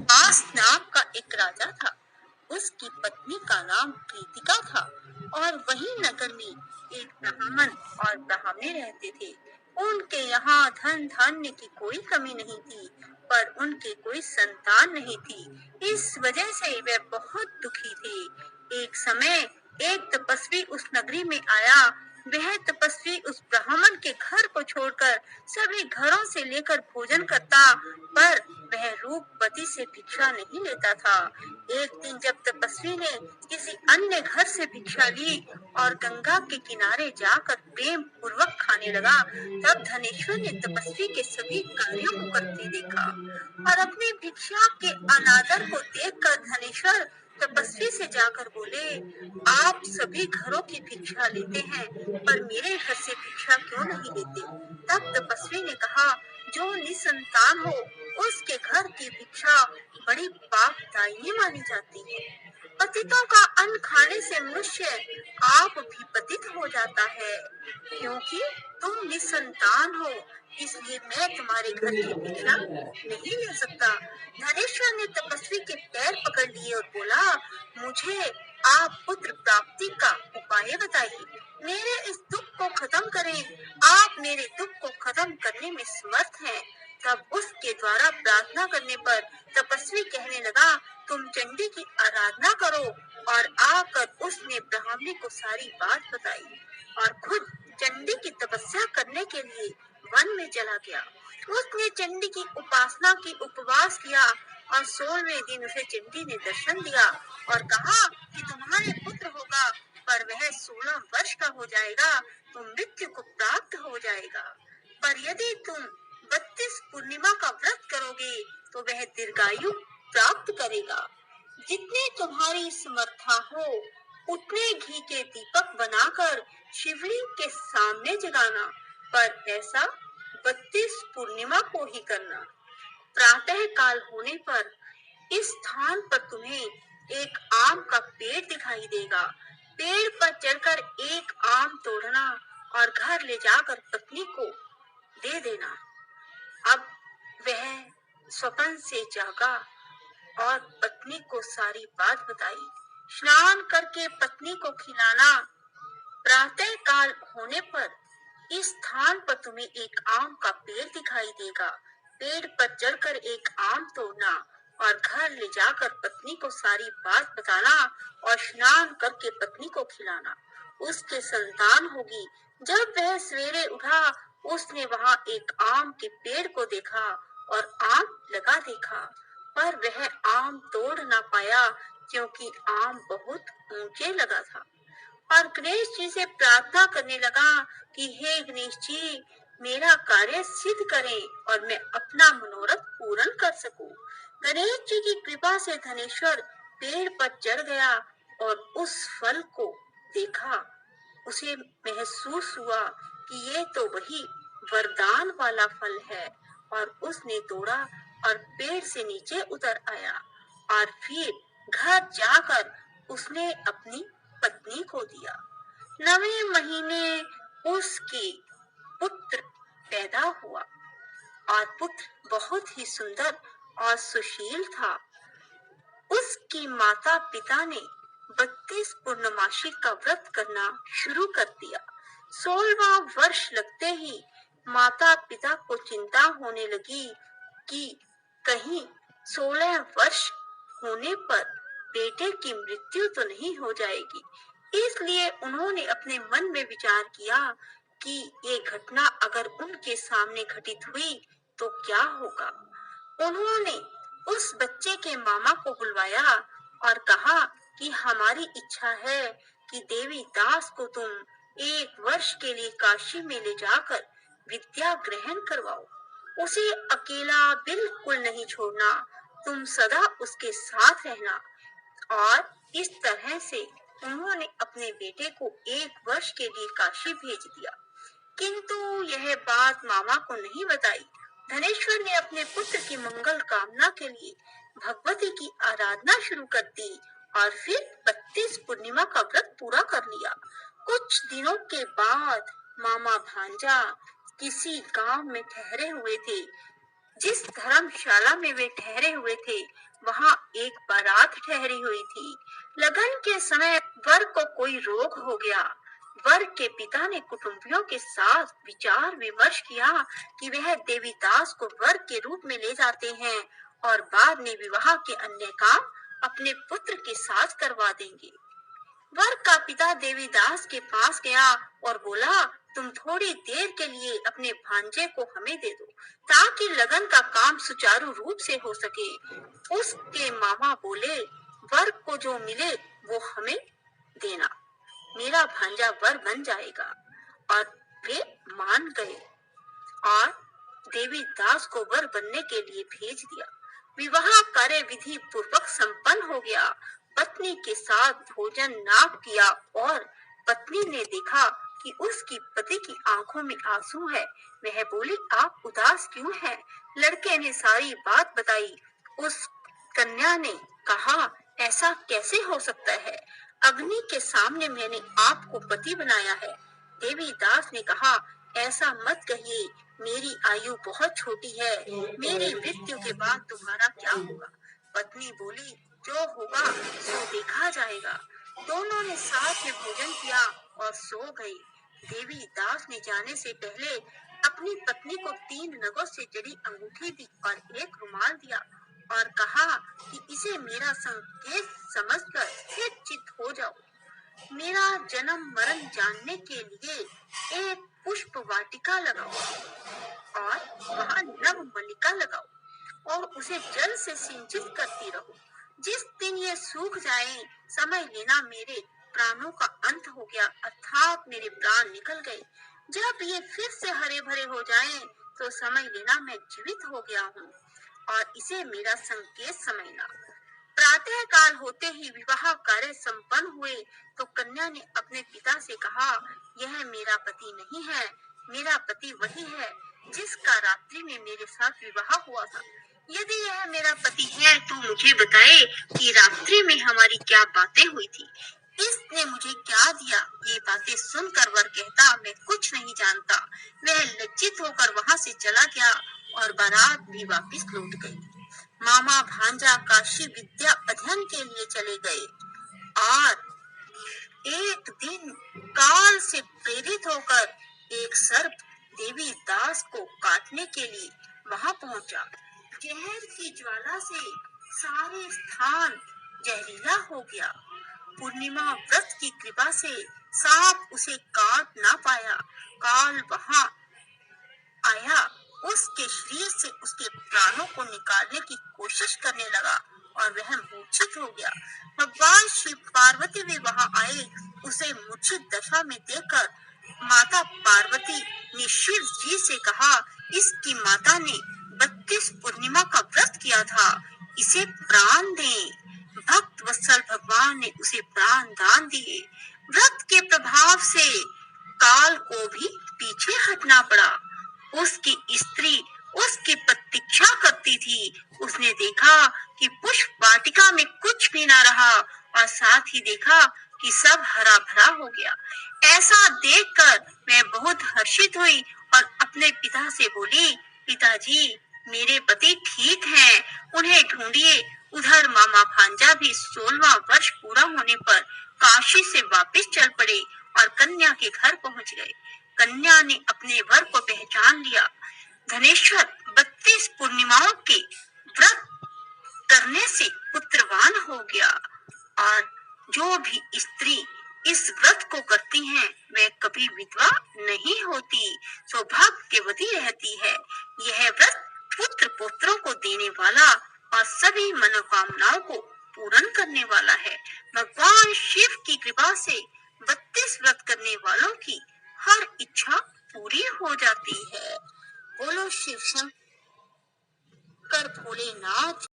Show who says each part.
Speaker 1: मास नाम का एक राजा था। उसकी पत्नी का नाम प्रीतिका था और वही नगर में एक ब्राह्मण और ब्राह्मणी रहते थे। उनके यहाँ धन धान्य की कोई कमी नहीं थी, पर उनके कोई संतान नहीं थी। इस वजह से वे बहुत दुखी थे। एक समय एक तपस्वी उस नगरी में आया। वह तपस्वी उस ब्राह्मण के घर को छोड़कर सभी घरों से लेकर भोजन करता, पर वह रूपवती से भिक्षा नहीं लेता था। एक दिन जब तपस्वी ने किसी अन्य घर से भिक्षा ली और गंगा के किनारे जाकर प्रेम पूर्वक खाने लगा, तब धनेश्वर ने तपस्वी के सभी कार्यों को करते देखा और अपनी भिक्षा के अनादर को देखकर धनेश्वर तपस्वी से जाकर बोले, आप सभी घरों की भिक्षा लेते हैं, पर मेरे घर से भिक्षा क्यों नहीं लेते? तब तपस्वी ने कहा, जो निसंतान हो उसके घर की भिक्षा बड़ी पापदायिनी मानी जाती है। पतितों का अन्न खाने से मनुष्य आप भी पतित हो जाता है। क्योंकि तुम निसंतान हो, इसलिए मैं तुम्हारे घर की भिक्षा नहीं ले सकता। धनेश्वर ने तपस्वी के पैर पकड़ लिए और बोला, मुझे आप पुत्र प्राप्ति का उपाय बताइए, मेरे इस दुख को खत्म करें। आप मेरे दुख को खत्म करने में समर्थ हैं। तब उसके द्वारा प्रार्थना करने पर तपस्वी कहने लगा, तुम चंडी की आराधना करो। और आकर उसने ब्राह्मणी को सारी बात बताई और खुद चंडी की तपस्या करने के लिए वन में चला गया। उसने चंडी की उपासना की, उपवास किया और 16वें दिन उसे चंडी ने दर्शन दिया और कहा कि तुम्हारे पुत्र होगा, पर वह 16 वर्ष का हो जाएगा तो मृत्यु को प्राप्त हो जाएगा। पर यदि तुम 32 पूर्णिमा का व्रत करोगे तो वह दीर्घायु प्राप्त करेगा। जितने तुम्हारी समर्था हो उतने घी के दीपक बनाकर शिवलिंग के सामने जलाना, पर ऐसा 32 पूर्णिमा को ही करना। प्रातः काल होने पर इस स्थान पर तुम्हें एक आम का पेड़ दिखाई देगा। पेड़ पर चढ़कर एक आम तोड़ना और घर ले जाकर पत्नी को दे देना। अब वह स्वप्न से जागा और पत्नी को सारी बात बताई। स्नान करके पत्नी को खिलाना। प्रातः काल होने पर इस स्थान पर तुम्हें एक आम का पेड़ दिखाई देगा। पेड़ पर चढ़कर एक आम तोड़ना और घर ले जाकर पत्नी को सारी बात बताना और स्नान करके पत्नी को खिलाना। उसके संतान होगी। जब वह सवेरे उठा, उसने वहां एक आम के पेड़ को देखा और आम लगा देखा, पर वह आम तोड़ ना पाया क्योंकि आम बहुत ऊंचे लगा था। और गणेश जी से प्रार्थना करने लगा कि हे गणेश जी, मेरा कार्य सिद्ध करें और मैं अपना मनोरथ पूर्ण कर सकूं। गणेश जी की कृपा से धनेश्वर पेड़ पर चढ़ गया और उस फल को देखा। उसे महसूस हुआ कि ये तो वही वरदान वाला फल है और उसने तोड़ा और पेड़ से नीचे उतर आया और फिर घर जाकर उसने अपनी पत्नी को दिया। 9वें महीने उसके पुत्र पैदा हुआ और पुत्र बहुत ही सुंदर और सुशील था। उसकी माता पिता ने 32 पूर्णमासी का व्रत करना शुरू कर दिया। 16वां वर्ष लगते ही माता पिता को चिंता होने लगी कि कहीं 16 वर्ष होने पर बेटे की मृत्यु तो नहीं हो जाएगी। इसलिए उन्होंने अपने मन में विचार किया कि ये घटना अगर उनके सामने घटित हुई तो क्या होगा। उन्होंने उस बच्चे के मामा को बुलवाया और कहा कि हमारी इच्छा है कि देवी दास को तुम 1 वर्ष के लिए काशी में ले जाकर विद्या ग्रहण करवाओ। उसे अकेला बिल्कुल नहीं छोड़ना, तुम सदा उसके साथ रहना। और इस तरह से उन्होंने अपने बेटे को 1 वर्ष के लिए काशी भेज दिया। किंतु यह बात मामा को नहीं बताई। धनेश्वर ने अपने पुत्र की मंगल कामना के लिए भगवती की आराधना शुरू कर दी और फिर 32 पूर्णिमा का व्रत पूरा कर लिया। कुछ कुछ दिनों के बाद मामा भांजा किसी गांव में ठहरे हुए थे। जिस धर्मशाला में वे ठहरे हुए थे, वहां एक बारात ठहरी हुई थी। लगन के समय वर को कोई रोग हो गया। वर के पिता ने कुटुंबियों के साथ विचार विमर्श किया कि वह देवीदास को वर के रूप में ले जाते हैं और बाद में विवाह के अन्य काम अपने पुत्र के साथ करवा देंगे। वर का पिता देवीदास के पास गया और बोला, तुम थोड़ी देर के लिए अपने भांजे को हमें दे दो ताकि लगन का काम सुचारू रूप से हो सके। उसके मामा बोले, वर को जो मिले वो हमें देना, मेरा भांजा वर बन जाएगा। और वे मान गए और देवीदास को वर बनने के लिए भेज दिया। विवाह कार्य विधि पूर्वक संपन्न हो गया। पत्नी के साथ भोजन नाप किया और पत्नी ने देखा कि उसकी पति की आंखों में आंसू है। वह बोली, आप उदास क्यों हैं? लड़के ने सारी बात बताई। उस कन्या ने कहा, ऐसा कैसे हो सकता है? अग्नि के सामने मैंने आपको पति बनाया है। देवीदास ने कहा, ऐसा मत कहिए, मेरी आयु बहुत छोटी है। मेरी मृत्यु के बाद तुम्हारा क्या होगा? पत्नी बोली, जो होगा सो देखा जाएगा। दोनों ने साथ में भोजन किया और सो गए। देवीदास ने जाने से पहले अपनी पत्नी को 3 नगों से जड़ी अंगूठी दी और एक रुमाल दिया और कहा कि इसे मेरा संकेत समझकर स्थिर चित्त हो जाओ। मेरा जन्म मरण जानने के लिए एक पुष्प वाटिका लगाओ और वहां नव मल्लिका लगाओ और उसे जल से सिंचित करती रहो। जिस दिन ये सूख जाए, समझ लेना मेरे प्राणों का अंत हो गया, अर्थात मेरे प्राण निकल गए। जब ये फिर से हरे भरे हो जाएं, तो समझ लेना मैं जीवित हो गया हूँ और इसे मेरा संकेत समझना। प्रातः काल होते ही विवाह कार्य संपन्न हुए तो कन्या ने अपने पिता से कहा, यह मेरा पति नहीं है, मेरा पति वही है जिसका रात्रि में मेरे साथ विवाह हुआ था। यदि यह मेरा पति है तो मुझे बताए कि रात्रि में हमारी क्या बातें हुई थी। इसने मुझे क्या दिया? ये बातें सुनकर वर कहता, मैं कुछ नहीं जानता। वह लज्जित होकर वहां से चला गया और बारात भी वापस लौट गई। मामा भांजा काशी विद्या अध्ययन के लिए चले गए और एक दिन काल से प्रेरित होकर एक सर्प देवीदास को काटने के लिए वहां पहुंचा। जहर की ज्वाला से सारे स्थान जहरीला हो गया। पूर्णिमा व्रत की कृपा से सांप उसे काट ना पाया। काल वहां आया, उसके शरीर से उसके प्राणों को निकालने की कोशिश करने लगा और वह मूर्छित हो गया। भगवान शिव पार्वती भी वहां आए। उसे मूर्छित दशा में देखकर माता पार्वती ने शिव जी से कहा, इसकी माता ने 32 पूर्णिमा का व्रत किया था, इसे प्राण दें। भक्त वत्सल भगवान ने उसे प्राण दान दिए। व्रत के प्रभाव से काल को भी पीछे हटना पड़ा। उसकी स्त्री उसकी प्रतीक्षा करती थी। उसने देखा कि पुष्प वाटिका में कुछ भी न रहा और साथ ही देखा कि सब हरा भरा हो गया। ऐसा देखकर मैं बहुत हर्षित हुई और अपने पिता से बोली, पिताजी, मेरे पति ठीक हैं, उन्हें ढूंढिए। उधर मामा भांजा भी 16वां वर्ष पूरा होने पर काशी से वापस चल पड़े और कन्या के घर पहुंच गए। कन्या ने अपने वर को पहचान लिया। धनेश्वर 32 पूर्णिमाओं के व्रत करने से पुत्रवान हो गया और जो भी स्त्री इस व्रत को करती हैं, वे कभी विधवा नहीं होती, सौभाग्यवती रहती है। यह व्रत पुत्र पुत्रों को देने वाला और सभी मनोकामनाओं को पूर्ण करने वाला है। भगवान शिव की कृपा से 32 व्रत करने वालों की हर इच्छा पूरी हो जाती है। बोलो शिव शंकर भोलेनाथ।